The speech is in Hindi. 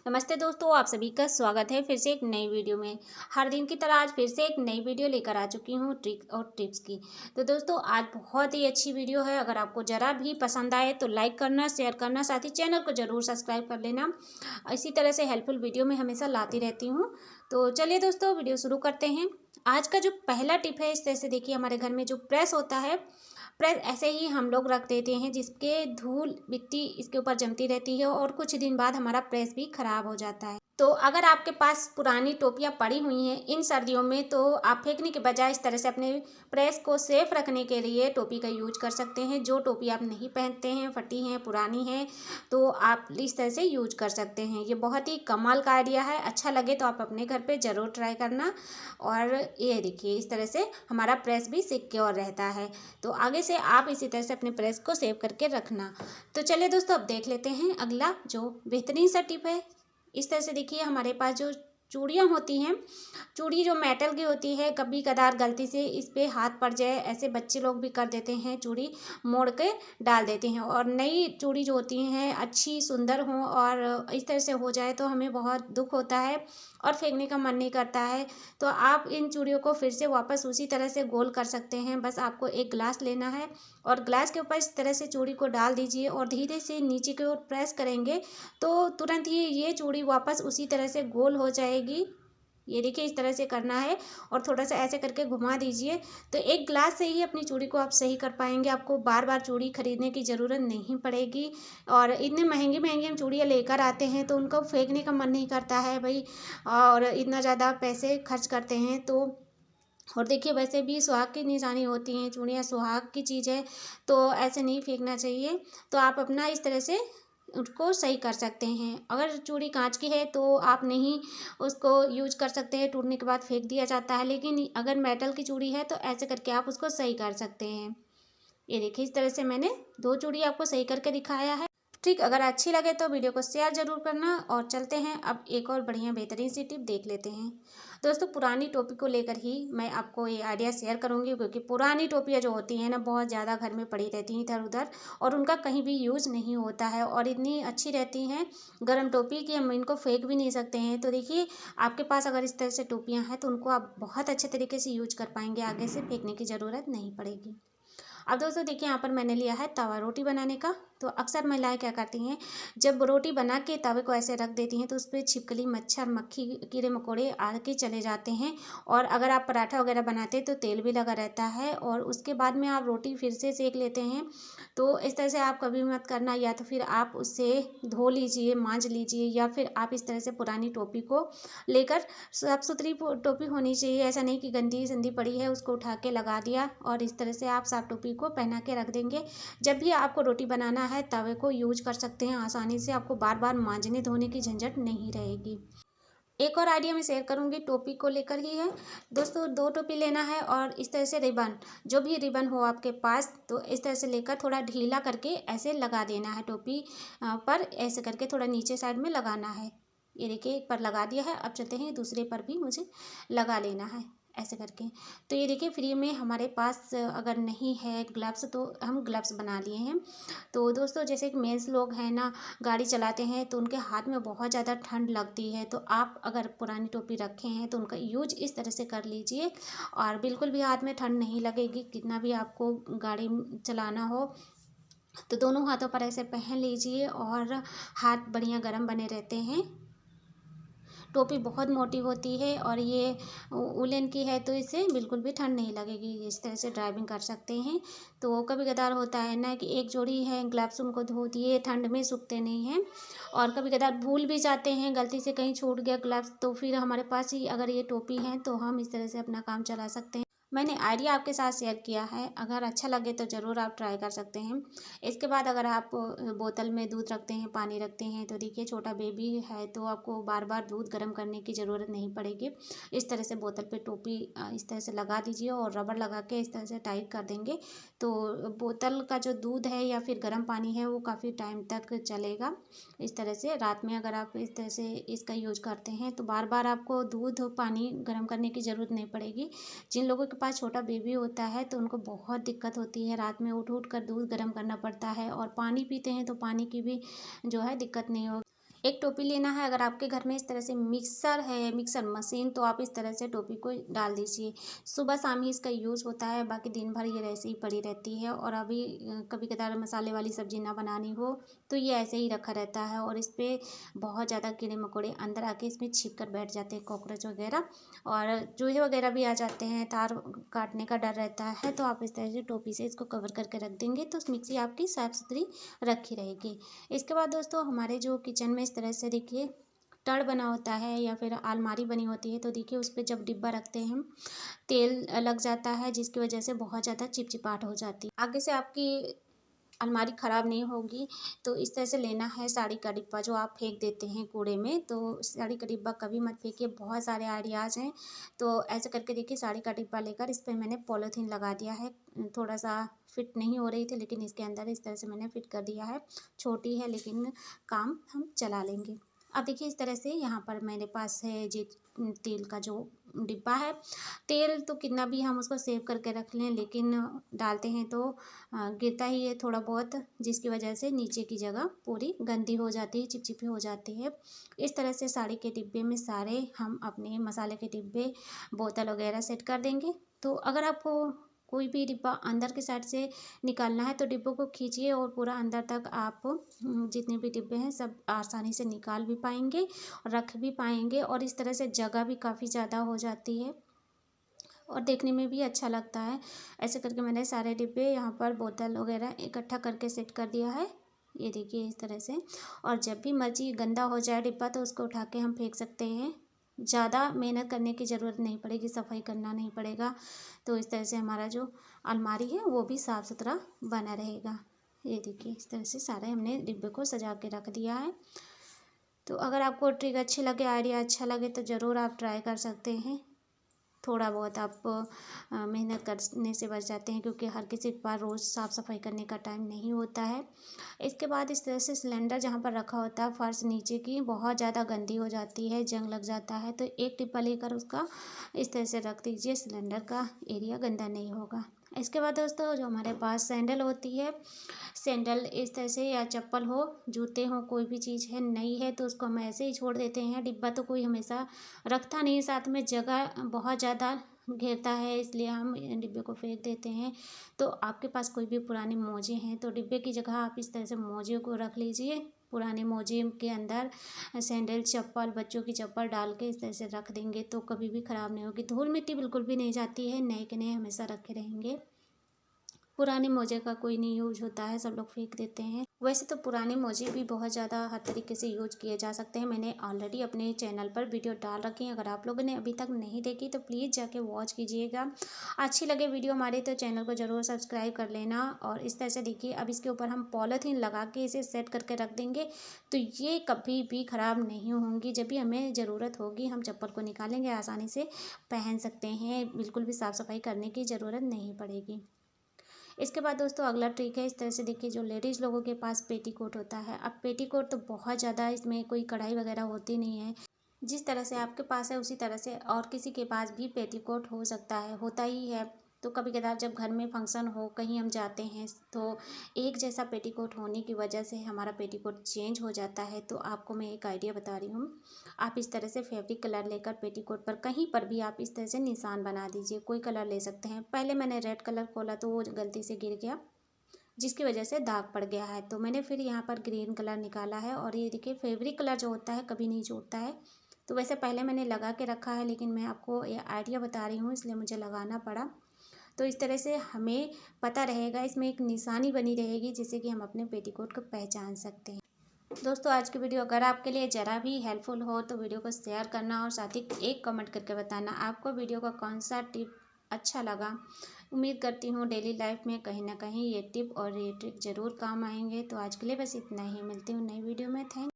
नमस्ते दोस्तों, आप सभी का स्वागत है फिर से एक नई वीडियो में। हर दिन की तरह आज फिर से एक नई वीडियो लेकर आ चुकी हूँ ट्रिक और टिप्स की। तो दोस्तों आज बहुत ही अच्छी वीडियो है। अगर आपको ज़रा भी पसंद आए तो लाइक करना, शेयर करना, साथ ही चैनल को ज़रूर सब्सक्राइब कर लेना। इसी तरह से हेल्पफुल वीडियो मैं हमेशा लाती रहती हूँ। तो चलिए दोस्तों वीडियो शुरू करते हैं। आज का जो पहला टिप है, इस तरह से देखिए, हमारे घर में जो प्रेस होता है, प्रेस ऐसे ही हम लोग रख देते हैं जिसके धूल मिट्टी इसके ऊपर जमती रहती है और कुछ दिन बाद हमारा प्रेस भी खराब हो जाता है। तो अगर आपके पास पुरानी टोपियाँ पड़ी हुई हैं इन सर्दियों में, तो आप फेंकने के बजाय इस तरह से अपने प्रेस को सेफ रखने के लिए टोपी का यूज कर सकते हैं। जो टोपी आप नहीं पहनते हैं, फटी हैं, पुरानी हैं, तो आप इस तरह से यूज कर सकते हैं। ये बहुत ही कमाल का आइडिया है। अच्छा लगे तो आप अपने घर पे ज़रूर ट्राई करना। और ये देखिए, इस तरह से हमारा प्रेस भी सिक्योर रहता है। तो आगे से आप इसी तरह से अपने प्रेस को सेव करके रखना। तो चलिए दोस्तों अब देख लेते हैं अगला जो बेहतरीन सा टिप है। इस तरह से देखिए, हमारे पास जो चूड़ियाँ होती हैं, चूड़ी जो मेटल की होती है, कभी कदार गलती से इस पे हाथ पड़ जाए, ऐसे बच्चे लोग भी कर देते हैं, चूड़ी मोड़ के डाल देते हैं। और नई चूड़ी जो होती हैं अच्छी सुंदर हों और इस तरह से हो जाए तो हमें बहुत दुख होता है और फेंकने का मन नहीं करता है। तो आप इन चूड़ियों को फिर से वापस उसी तरह से गोल कर सकते हैं। बस आपको एक ग्लास लेना है और ग्लास के ऊपर इस तरह से चूड़ी को डाल दीजिए और धीरे से नीचे की ओर प्रेस करेंगे तो तुरंत ही ये चूड़ी वापस उसी तरह से गोल हो जाएगी। ये देखिए, इस तरह से करना है और थोड़ा सा ऐसे करके घुमा दीजिए। तो एक ग्लास से ही अपनी चूड़ी को आप सही कर पाएंगे। आपको बार बार चूड़ी खरीदने की ज़रूरत नहीं पड़ेगी। और इतने महंगी महंगी हम चूड़ियाँ लेकर आते हैं तो उनको फेंकने का मन नहीं करता है भाई, और इतना ज़्यादा पैसे खर्च करते हैं। तो और देखिए, वैसे भी सुहाग की निशानी होती हैं चूड़ियाँ, सुहाग की चीज़ है, तो ऐसे नहीं फेंकना चाहिए। तो आप अपना इस तरह से उसको सही कर सकते हैं। अगर चूड़ी कांच की है तो आप नहीं उसको यूज कर सकते हैं, टूटने के बाद फेंक दिया जाता है। लेकिन अगर मेटल की चूड़ी है तो ऐसे करके आप उसको सही कर सकते हैं। ये देखिए, इस तरह से मैंने दो चूड़ी आपको सही करके दिखाया है। ठीक, अगर अच्छी लगे तो वीडियो को शेयर ज़रूर करना। और चलते हैं अब एक और बढ़िया बेहतरीन सी टिप देख लेते हैं। दोस्तों पुरानी टोपी को लेकर ही मैं आपको ये आइडिया शेयर करूंगी, क्योंकि पुरानी टोपियाँ जो होती हैं ना, बहुत ज़्यादा घर में पड़ी रहती हैं इधर उधर और उनका कहीं भी यूज़ नहीं होता है और इतनी अच्छी रहती हैं गर्म टोपी कि हम इनको फेंक भी नहीं सकते हैं। तो देखिए, आपके पास अगर इस तरह से टोपियाँ हैं तो उनको आप बहुत अच्छे तरीके से यूज कर पाएंगे। आगे से फेंकने की ज़रूरत नहीं पड़ेगी। अब दोस्तों देखिए, यहाँ पर मैंने लिया है तवा रोटी बनाने का। तो अक्सर महिलाएं क्या करती हैं, जब रोटी बना के तवे को ऐसे रख देती हैं तो उस पर छिपकली, मच्छर, मक्खी, कीड़े मकोड़े आके चले जाते हैं। और अगर आप पराठा वगैरह बनाते हैं तो तेल भी लगा रहता है और उसके बाद में आप रोटी फिर से सेक लेते हैं। तो इस तरह से आप कभी मत करना। या तो फिर आप उससे धो लीजिए, मांज लीजिए, या फिर आप इस तरह से पुरानी टोपी को लेकर, साफ सुथरी टोपी होनी चाहिए, ऐसा नहीं कि गंदी संदी पड़ी है उसको उठा के लगा दिया, और इस तरह से आप साफ टोपी को पहना के रख देंगे। जब भी आपको रोटी बनाना है तवे को यूज कर सकते हैं आसानी से। आपको बार बार मांजने धोने की झंझट नहीं रहेगी। एक और आइडिया मैं शेयर करूंगी, टोपी को लेकर ही है। दोस्तों दो टोपी लेना है और इस तरह से रिबन, जो भी रिबन हो आपके पास, तो इस तरह से लेकर थोड़ा ढीला करके ऐसे लगा देना है टोपी पर। ऐसे करके थोड़ा नीचे साइड में लगाना है। ये देखिए, एक पर लगा दिया है। अब चलते हैं दूसरे पर भी मुझे लगा लेना है ऐसे करके। तो ये देखिए, फ्री में हमारे पास अगर नहीं है ग्लव्स तो हम ग्लव्स बना लिए हैं। तो दोस्तों जैसे कि मेंस लोग हैं ना, गाड़ी चलाते हैं तो उनके हाथ में बहुत ज़्यादा ठंड लगती है। तो आप अगर पुरानी टोपी रखे हैं तो उनका यूज इस तरह से कर लीजिए और बिल्कुल भी हाथ में ठंड नहीं लगेगी। कितना भी आपको गाड़ी चलाना हो तो दोनों हाथों पर ऐसे पहन लीजिए और हाथ बढ़िया गर्म बने रहते हैं। टोपी बहुत मोटी होती है और ये उलन की है तो इससे बिल्कुल भी ठंड नहीं लगेगी। इस तरह से ड्राइविंग कर सकते हैं। तो कभी कदार होता है ना कि एक जोड़ी है ग्लव्स, उनको धो दिए, ठंड में सूखते नहीं हैं और कभी कदार भूल भी जाते हैं, गलती से कहीं छूट गया ग्लव्स, तो फिर हमारे पास ही अगर ये टोपी है तो हम इस तरह से अपना काम चला सकते हैं। मैंने आइडिया आपके साथ शेयर किया है, अगर अच्छा लगे तो ज़रूर आप ट्राई कर सकते हैं। इसके बाद अगर आप बोतल में दूध रखते हैं, पानी रखते हैं, तो देखिए छोटा बेबी है तो आपको बार बार दूध गर्म करने की ज़रूरत नहीं पड़ेगी। इस तरह से बोतल पे टोपी इस तरह से लगा दीजिए और रबड़ लगा के इस तरह से टाइट कर देंगे तो बोतल का जो दूध है या फिर गर्म पानी है वो काफ़ी टाइम तक चलेगा। इस तरह से रात में अगर आप इस तरह से इसका यूज करते हैं तो बार बार आपको दूध और पानी गर्म करने की ज़रूरत नहीं पड़ेगी। जिन लोगों के पास छोटा बेबी होता है तो उनको बहुत दिक्कत होती है, रात में उठ उठ कर दूध गर्म करना पड़ता है और पानी पीते हैं तो पानी की भी जो है दिक्कत नहीं होगी। एक टोपी लेना है। अगर आपके घर में इस तरह से मिक्सर है, मिक्सर मशीन, तो आप इस तरह से टोपी को डाल दीजिए। सुबह शाम ही इसका यूज़ होता है, बाकी दिन भर ये ऐसे ही पड़ी रहती है। और अभी कभी कदार मसाले वाली सब्ज़ी ना बनानी हो तो ये ऐसे ही रखा रहता है और इस पर बहुत ज़्यादा कीड़े मकोड़े अंदर आके इसमें छिप कर बैठ जाते हैं, कॉकरोच वगैरह, और चूहे वगैरह भी आ जाते हैं। तार काटने का डर रहता है। तो आप इस तरह से टोपी से इसको कवर करके रख देंगे तो मिक्सी आपकी साफ़ सुथरी रखी रहेगी। इसके बाद दोस्तों हमारे जो किचन में इस तरह से देखिए टड़ बना होता है या फिर अलमारी बनी होती है, तो देखिए उस पर जब डिब्बा रखते हैं हम, तेल लग जाता है जिसकी वजह से बहुत ज़्यादा चिपचिपाहट हो जाती है। आगे से आपकी अलमारी ख़राब नहीं होगी। तो इस तरह से लेना है साड़ी का डिब्बा जो आप फेंक देते हैं कूड़े में, तो साड़ी का डिब्बा कभी मत फेंकिए। बहुत सारे आइडियाज़ हैं। तो ऐसे करके देखिए साड़ी का डिब्बा लेकर इस पर मैंने पॉलीथीन लगा दिया है। थोड़ा सा फिट नहीं हो रही थी लेकिन इसके अंदर इस तरह से मैंने फिट कर दिया है। छोटी है लेकिन काम हम चला लेंगे। अब देखिए इस तरह से यहाँ पर मेरे पास है जी तेल का जो डिब्बा है। तेल तो कितना भी हम उसको सेव करके रख लें लेकिन डालते हैं तो गिरता ही है थोड़ा बहुत, जिसकी वजह से नीचे की जगह पूरी गंदी हो जाती है, चिपचिपी हो जाती है। इस तरह से साड़ी के डिब्बे में सारे हम अपने मसाले के डिब्बे, बोतल वगैरह सेट कर देंगे। तो अगर आपको कोई भी डिब्बा अंदर के साइड से निकालना है तो डिब्बों को खींचिए और पूरा अंदर तक आप जितने भी डिब्बे हैं सब आसानी से निकाल भी पाएंगे, रख भी पाएंगे, और इस तरह से जगह भी काफ़ी ज़्यादा हो जाती है और देखने में भी अच्छा लगता है। ऐसे करके मैंने सारे डिब्बे यहाँ पर बोतल वगैरह इकट्ठा करके सेट कर दिया है। ये देखिए इस तरह से। और जब भी मर्जी गंदा हो जाए डिब्बा तो उसको उठा के हम फेंक सकते हैं। ज़्यादा मेहनत करने की ज़रूरत नहीं पड़ेगी, सफाई करना नहीं पड़ेगा। तो इस तरह से हमारा जो अलमारी है वो भी साफ़ सुथरा बना रहेगा। ये देखिए इस तरह से सारे हमने डिब्बे को सजा के रख दिया है। तो अगर आपको ट्रिक अच्छी लगे, आइडिया अच्छा लगे तो ज़रूर आप ट्राई कर सकते हैं। थोड़ा बहुत आप मेहनत करने से बच जाते हैं क्योंकि हर किसी के पास रोज़ साफ़ सफाई करने का टाइम नहीं होता है। इसके बाद इस तरह से सिलेंडर जहाँ पर रखा होता है फर्श नीचे की बहुत ज़्यादा गंदी हो जाती है, जंग लग जाता है, तो एक डिब्बा लेकर उसका इस तरह से रख दीजिए, सिलेंडर का एरिया गंदा नहीं होगा। इसके बाद दोस्तों जो हमारे पास सैंडल होती है, सैंडल इस तरह से या चप्पल हो, जूते हो, कोई भी चीज़ है नई है तो उसको हम ऐसे ही छोड़ देते हैं। डिब्बा तो कोई हमेशा रखता नहीं, साथ में जगह बहुत ज़्यादा घेरता है इसलिए हम डिब्बे को फेंक देते हैं। तो आपके पास कोई भी पुराने मोजे हैं तो डिब्बे की जगह आप इस तरह से मोजे को रख लीजिए। पुराने मोजे के अंदर सैंडल, चप्पल, बच्चों की चप्पल डाल के इस तरह से रख देंगे तो कभी भी ख़राब नहीं होगी। धूल मिट्टी बिल्कुल भी नहीं जाती है, नए के नए हमेशा रखे रहेंगे। पुराने मोजे का कोई नहीं यूज होता है, सब लोग फेंक देते हैं। वैसे तो पुराने मोजे भी बहुत ज़्यादा हर तरीके से यूज किए जा सकते हैं। मैंने ऑलरेडी अपने चैनल पर वीडियो डाल रखी है, अगर आप लोगों ने अभी तक नहीं देखी तो प्लीज़ जाके वॉच कीजिएगा। अच्छी लगे वीडियो हमारी तो चैनल को ज़रूर सब्सक्राइब कर लेना। और इस तरह से देखिए अब इसके ऊपर हम पॉलीथीन लगा के इसे सेट करके रख देंगे तो ये कभी भी ख़राब नहीं होंगी। जब भी हमें ज़रूरत होगी हम चप्पल को निकालेंगे, आसानी से पहन सकते हैं, बिल्कुल भी साफ़ सफाई करने की ज़रूरत नहीं पड़ेगी। इसके बाद दोस्तों अगला ट्रिक है, इस तरह से देखिए जो लेडीज़ लोगों के पास पेटीकोट होता है, अब पेटीकोट तो बहुत ज़्यादा इसमें कोई कढ़ाई वगैरह होती नहीं है। जिस तरह से आपके पास है उसी तरह से और किसी के पास भी पेटीकोट हो सकता है, होता ही है। तो कभी कदार जब घर में फंक्शन हो, कहीं हम जाते हैं तो एक जैसा पेटीकोट होने की वजह से हमारा पेटीकोट चेंज हो जाता है। तो आपको मैं एक आइडिया बता रही हूँ। आप इस तरह से फैब्रिक कलर लेकर पेटीकोट पर कहीं पर भी आप इस तरह से निशान बना दीजिए, कोई कलर ले सकते हैं। पहले मैंने रेड कलर खोला तो वो गलती से गिर गया जिसकी वजह से दाग पड़ गया है, तो मैंने फिर यहाँ पर ग्रीन कलर निकाला है। और ये देखिए फैब्रिक कलर जो होता है कभी नहीं छूटता है। तो वैसे पहले मैंने लगा के रखा है लेकिन मैं आपको ये आइडिया बता रही हूँ इसलिए मुझे लगाना पड़ा। तो इस तरह से हमें पता रहेगा, इसमें एक निशानी बनी रहेगी जिससे कि हम अपने पेटीकोट को पहचान सकते हैं। दोस्तों आज की वीडियो अगर आपके लिए ज़रा भी हेल्पफुल हो तो वीडियो को शेयर करना और साथ ही एक कमेंट करके बताना आपको वीडियो का कौन सा टिप अच्छा लगा। उम्मीद करती हूँ डेली लाइफ में कहीं ना कहीं ये टिप और ये ट्रिक ज़रूर काम आएंगे। तो आज के लिए बस इतना ही, मिलती हूँ नई वीडियो में। थैंक